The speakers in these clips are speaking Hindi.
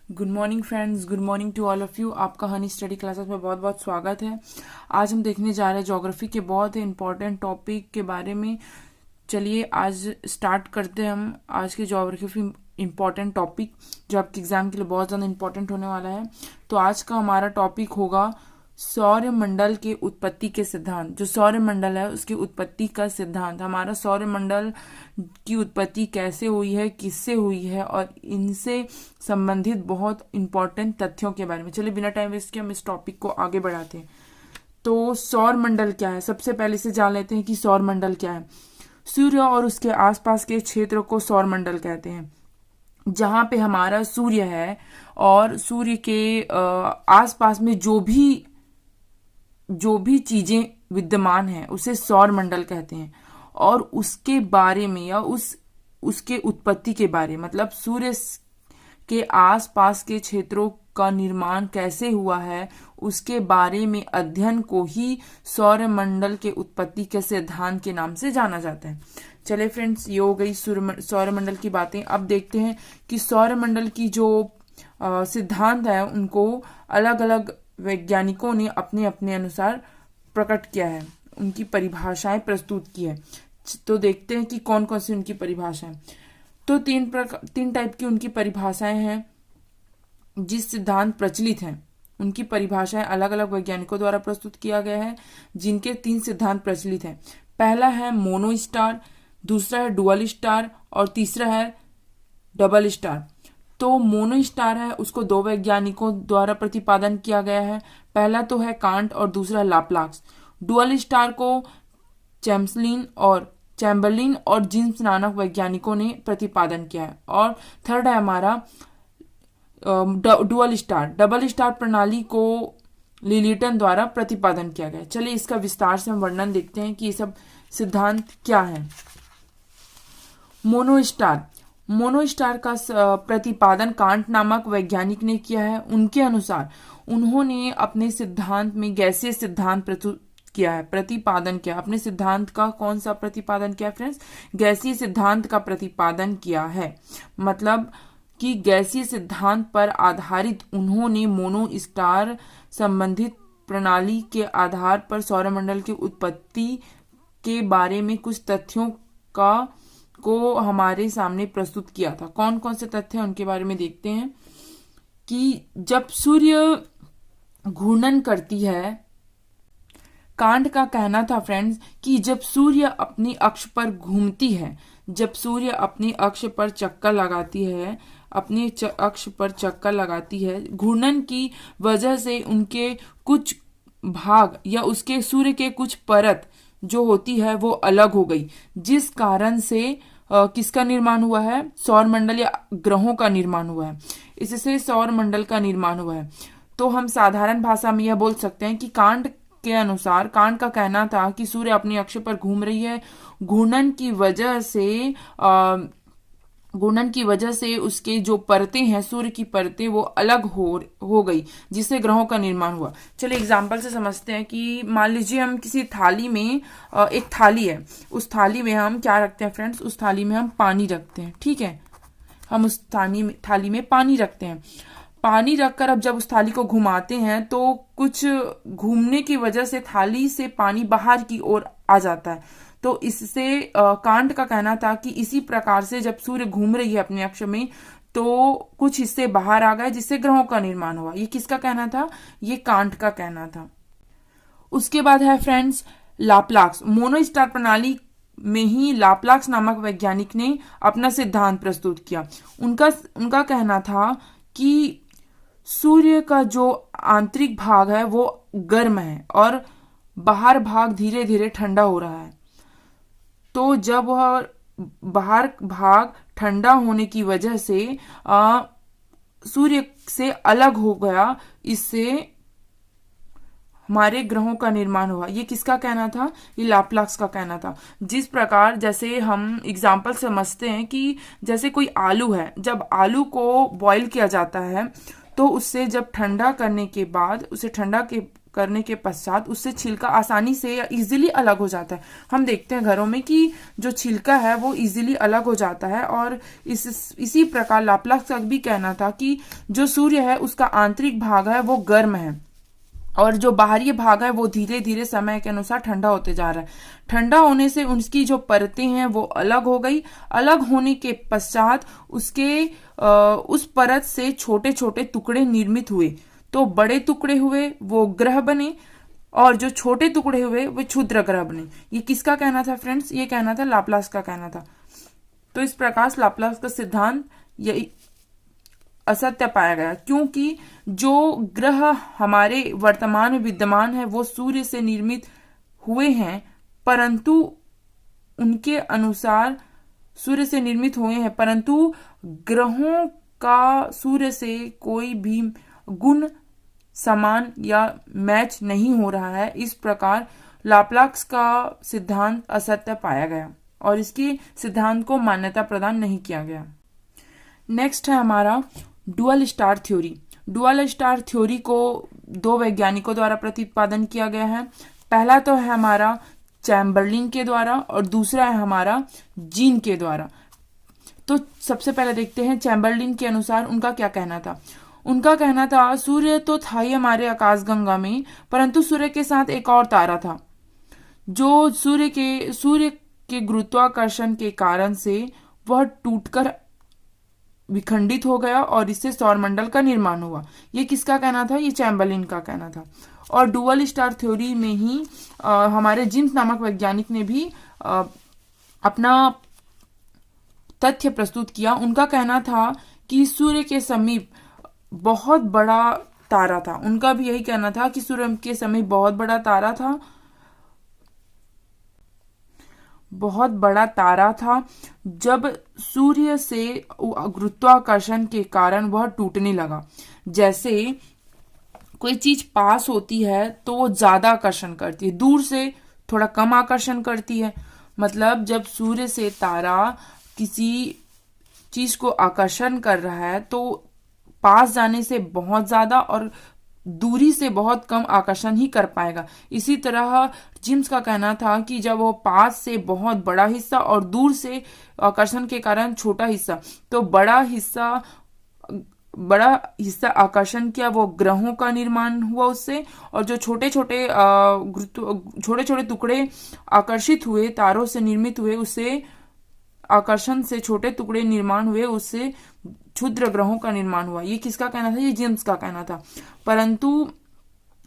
Good morning friends, good morning to all of you. आपका हनी स्टडी क्लासेस में बहुत बहुत स्वागत है। आज हम देखने जा रहे हैं ज्योग्राफी के बहुत ही इंपॉर्टेंट टॉपिक के बारे में। चलिए आज स्टार्ट करते हैं हम आज के ज्योग्राफी इंपॉर्टेंट टॉपिक जो आपके एग्जाम के लिए बहुत ज़्यादा इंपॉर्टेंट होने वाला है। तो आज का हमारा टॉपिक होगा सौरमंडल के उत्पत्ति के सिद्धांत। जो सौरमंडल है उसकी उत्पत्ति का सिद्धांत, हमारा सौरमंडल की उत्पत्ति कैसे हुई है, किससे हुई है और इनसे संबंधित बहुत इंपॉर्टेंट तथ्यों के बारे में। चलिए बिना टाइम वेस्ट के हम इस टॉपिक को आगे बढ़ाते हैं। तो सौरमंडल क्या है, सबसे पहले से जान लेते हैं कि सौरमंडल क्या है। सूर्य और उसके आसपास के क्षेत्र को सौरमंडल कहते हैं। जहां पे हमारा सूर्य है और सूर्य के आसपास में जो भी चीजें विद्यमान हैं उसे सौर मंडल कहते हैं। और उसके बारे में या उसके उत्पत्ति के बारे मतलब सूर्य के आसपास के क्षेत्रों का निर्माण कैसे हुआ है उसके बारे में अध्ययन को ही सौरमंडल के उत्पत्ति के सिद्धांत के नाम से जाना जाता है। चले फ्रेंड्स, ये हो गई सौरमंडल की बातें। अब देखते हैं कि सौरमंडल की जो सिद्धांत है उनको अलग अलग वैज्ञानिकों ने अपने अपने अनुसार प्रकट किया है, उनकी परिभाषाएं प्रस्तुत की है। तो देखते हैं कि कौन कौन सी उनकी परिभाषाएं। तो तीन टाइप की उनकी परिभाषाएं हैं। जिस सिद्धांत प्रचलित हैं उनकी परिभाषाएं अलग अलग वैज्ञानिकों द्वारा प्रस्तुत किया गया है, जिनके 3 सिद्धांत प्रचलित हैं। पहला है मोनो स्टार, दूसरा है डुअल स्टार और तीसरा है डबल स्टार। तो मोनो स्टार है उसको 2 वैज्ञानिकों द्वारा प्रतिपादन किया गया है। पहला तो है कांट और दूसरा लाप्लास। डुअल स्टार को चैम्बरलिन और जीन्स नामक वैज्ञानिकों ने प्रतिपादन किया है। और थर्ड है हमारा डुअल स्टार। डबल स्टार प्रणाली को लिलिटन द्वारा प्रतिपादन किया गया। चलिए इसका विस्तार से हम वर्णन देखते हैं कि ये सब सिद्धांत क्या है। मोनो स्टार का प्रतिपादन कांट नामक वैज्ञानिक ने किया है। उनके अनुसार उन्होंने अपने सिद्धांत में गैसीय सिद्धांत प्रस्तुत किया है, प्रतिपादन किया। अपने सिद्धांत का कौन सा प्रतिपादन किया फ्रेंड्स? गैसीय सिद्धांत का प्रतिपादन किया है। मतलब कि गैसीय सिद्धांत पर आधारित उन्होंने मोनो स्टार संबंधित प्रणाली के आधार पर सौरमंडल की उत्पत्ति के बारे में कुछ तथ्यों को हमारे सामने प्रस्तुत किया था। कौन कौन से तथ्य हैं उनके बारे में देखते हैं कि जब सूर्य घूर्णन करती है, कांट का कहना था फ्रेंड्स कि जब सूर्य अपनी अक्ष पर घूमती है, जब सूर्य अपनी अक्ष पर चक्कर लगाती है, घूर्णन की वजह से उनके कुछ भाग या उसके सूर्य के कुछ परत जो होती है वो अलग हो गई, जिस कारण से किसका निर्माण हुआ है? सौरमंडल या ग्रहों का निर्माण हुआ है। इससे सौरमंडल का निर्माण हुआ है। तो हम साधारण भाषा में यह बोल सकते हैं कि कांट का कहना था कि सूर्य अपनी अक्ष पर घूम रही है, घूर्णन की वजह से उसके जो परतें हैं, सूर्य की परतें, वो अलग हो गई, जिससे ग्रहों का निर्माण हुआ। चलिए एग्जाम्पल से समझते हैं कि मान लीजिए हम किसी थाली में, एक थाली है, उस थाली में हम क्या रखते हैं फ्रेंड्स? उस थाली में हम पानी रखते हैं। ठीक है, हम उस थाली में पानी रखते हैं। पानी रखकर अब जब उस थाली को घुमाते हैं तो कुछ घूमने की वजह से थाली से पानी बाहर की ओर आ जाता है। तो इससे कांट का कहना था कि इसी प्रकार से जब सूर्य घूम रही है अपने अक्ष में तो कुछ हिस्से बाहर आ गए, जिससे ग्रहों का निर्माण हुआ। ये किसका कहना था? ये कांट का कहना था। उसके बाद है फ्रेंड्स लाप्लास। मोनो स्टार प्रणाली में ही लाप्लास नामक वैज्ञानिक ने अपना सिद्धांत प्रस्तुत किया। उनका कहना था कि सूर्य का जो आंतरिक भाग है वो गर्म है और बाहर भाग धीरे धीरे ठंडा हो रहा है। तो जब वह बाहर भाग ठंडा होने की वजह से सूर्य से अलग हो गया, इससे हमारे ग्रहों का निर्माण हुआ। ये किसका कहना था? ये लाप्लास का कहना था। जिस प्रकार जैसे हम एग्जाम्पल समझते हैं कि जैसे कोई आलू है, जब आलू को बॉईल किया जाता है तो उससे जब ठंडा करने के बाद, उसे ठंडा करने के पश्चात उससे छिलका आसानी से या इजीली अलग हो जाता है। हम देखते हैं घरों में कि जो छिलका है वो इजीली अलग हो जाता है। और इसी प्रकार लाप्लास का भी कहना था कि जो सूर्य है उसका आंतरिक भाग है वो गर्म है और जो बाहरी भाग है वो धीरे धीरे समय के अनुसार ठंडा होते जा रहा है। ठंडा होने से उसकी जो परतें हैं वो अलग हो गई। अलग होने के पश्चात उस परत से छोटे छोटे टुकड़े निर्मित हुए। तो बड़े टुकड़े हुए वो ग्रह बने और जो छोटे टुकड़े हुए वो क्षुद्र ग्रह बने। ये किसका कहना था फ्रेंड्स? ये कहना था लाप्लास का कहना था। तो इस प्रकार लाप्लास का सिद्धांत यही असत्य पाया गया, क्योंकि जो ग्रह हमारे वर्तमान में विद्यमान है वो सूर्य से निर्मित हुए हैं, परंतु उनके अनुसार सूर्य से निर्मित हुए हैं, परंतु ग्रहों का सूर्य से कोई भी गुण समान या मैच नहीं हो रहा है। इस प्रकार लाप्लास का सिद्धांत असत्य पाया गया और इसके सिद्धांत को मान्यता प्रदान नहीं किया गया। नेक्स्ट है हमारा dual star theory. Dual star theory को दो वैज्ञानिकों द्वारा प्रतिपादन किया गया है। पहला तो है हमारा चैम्बरलिन के द्वारा और दूसरा है हमारा जीन के द्वारा। तो सबसे पहले देखते हैं चैम्बरलिन के अनुसार उनका क्या कहना था। उनका कहना था सूर्य तो था ही हमारे आकाशगंगा में, परंतु सूर्य के साथ एक और तारा था जो सूर्य के गुरुत्वाकर्षण के कारण से वह टूटकर विखंडित हो गया और इससे सौरमंडल का निर्माण हुआ। ये किसका कहना था? ये चैम्बरलिन का कहना था। और डुअल स्टार थ्योरी में ही हमारे जिम्स नामक वैज्ञानिक ने भी अपना तथ्य प्रस्तुत किया। उनका कहना था कि सूर्य के समीप बहुत बड़ा तारा था। उनका भी यही कहना था कि सूर्य के समीप बहुत बड़ा तारा था। जब सूर्य से गुरुत्वाकर्षण के कारण वह टूटने लगा। जैसे कोई चीज पास होती है तो वो ज्यादा आकर्षण करती है, दूर से थोड़ा कम आकर्षण करती है। मतलब जब सूर्य से तारा किसी चीज को आकर्षण कर रहा है तो पास जाने से बहुत ज्यादा और दूरी से बहुत कम आकर्षण ही कर पाएगा। इसी तरह जिम्स का कहना था कि जब वो पास से बहुत बड़ा हिस्सा और दूर से आकर्षण के कारण छोटा हिस्सा, तो बड़ा हिस्सा आकर्षण किया, वो ग्रहों का निर्माण हुआ उससे। और जो छोटे छोटे टुकड़े आकर्षित हुए, तारों से निर्मित हुए, उससे आकर्षण से छोटे टुकड़े निर्माण हुए, उससे क्षुद्र ग्रहों का निर्माण हुआ। ये किसका कहना था? ये जेम्स का कहना था। परंतु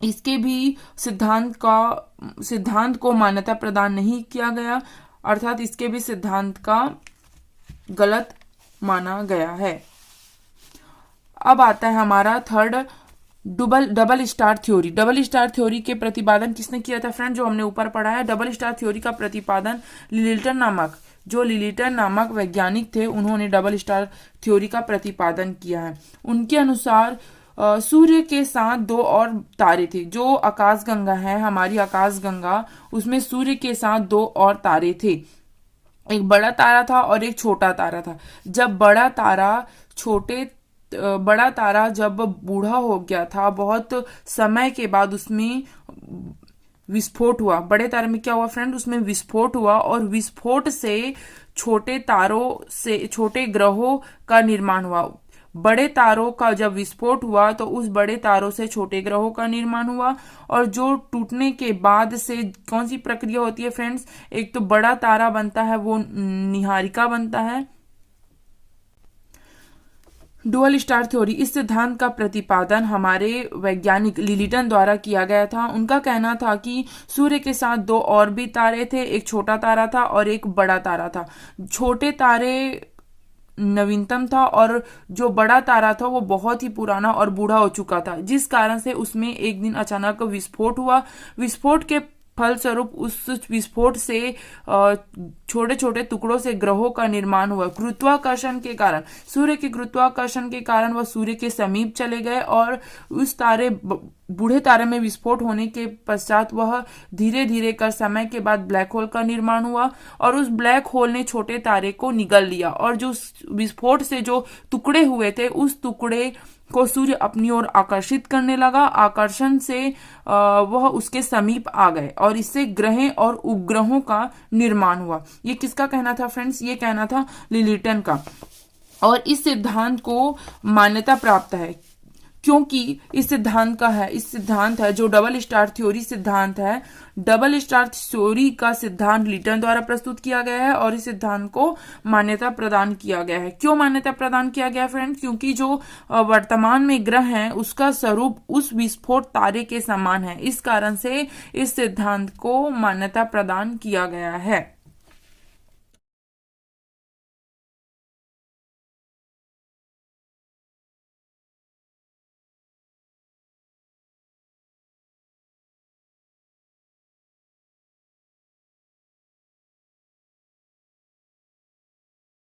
इसके भी सिद्धांत को मान्यता प्रदान नहीं किया गया, अर्थात इसके भी सिद्धांत का गलत माना गया है। अब आता है हमारा third double star theory. Double star theory के प्रतिपादन किसने किया था फ्रेंड? जो हमने ऊपर पढ़ा है। डबल स्टार थ्योरी का प्रतिपादन लिलिटन नामक वैज्ञानिक थे, उन्होंने डबल स्टार थ्योरी का प्रतिपादन किया है। उनके अनुसार सूर्य के साथ दो और तारे थे। जो आकाशगंगा है, हमारी आकाशगंगा, उसमें सूर्य के साथ दो और तारे थे। एक बड़ा तारा था और एक छोटा तारा था। जब बड़ा तारा जब बूढ़ा हो गया था, बहुत समय के बाद उसमें विस्फोट हुआ। बड़े तारे में क्या हुआ फ्रेंड? उसमें विस्फोट हुआ और विस्फोट से छोटे ग्रहों का निर्माण हुआ। बड़े तारों का जब विस्फोट हुआ तो उस बड़े तारों से छोटे ग्रहों का निर्माण हुआ। और जो टूटने के बाद से कौन सी प्रक्रिया होती है फ्रेंड्स? एक तो बड़ा तारा बनता है, वो निहारिका बनता है। डुअल स्टार थ्योरी, इस सिद्धांत का प्रतिपादन हमारे वैज्ञानिक लिलिटन द्वारा किया गया था। उनका कहना था कि सूर्य के साथ दो और भी तारे थे, एक छोटा तारा था और एक बड़ा तारा था। छोटे तारे नवीनतम था और जो बड़ा तारा था वो बहुत ही पुराना और बूढ़ा हो चुका था, जिस कारण से उसमें एक दिन अचानक विस्फोट हुआ। विस्फोट के फलस्वरूप उस विस्फोट से छोटे छोटे टुकड़ों से ग्रहों का निर्माण हुआ। गुरुत्वाकर्षण के कारण, सूर्य के गुरुत्वाकर्षण के कारण वह सूर्य के समीप चले गए और बूढ़े तारे में विस्फोट होने के पश्चात वह धीरे धीरे कर समय के बाद ब्लैक होल का निर्माण हुआ और उस ब्लैक होल ने छोटे तारे को निगल लिया और जो विस्फोट से जो टुकड़े हुए थे उस टुकड़े को सूर्य अपनी ओर आकर्षित करने लगा। आकर्षण से वह उसके समीप आ गए और इससे ग्रह और उपग्रहों का निर्माण हुआ। ये किसका कहना था फ्रेंड्स? ये कहना था लिलिटन का। और इस सिद्धांत को मान्यता प्राप्त है क्योंकि इस सिद्धांत है जो डबल स्टार थ्योरी सिद्धांत है। डबल स्टार थ्योरी का सिद्धांत लिटन द्वारा प्रस्तुत किया गया है और इस सिद्धांत को मान्यता प्रदान किया गया है। क्यों मान्यता प्रदान किया गया फ्रेंड्स? क्योंकि जो वर्तमान में ग्रह है उसका स्वरूप उस विस्फोट तारे के समान है। इस कारण से इस सिद्धांत को मान्यता प्रदान किया गया है।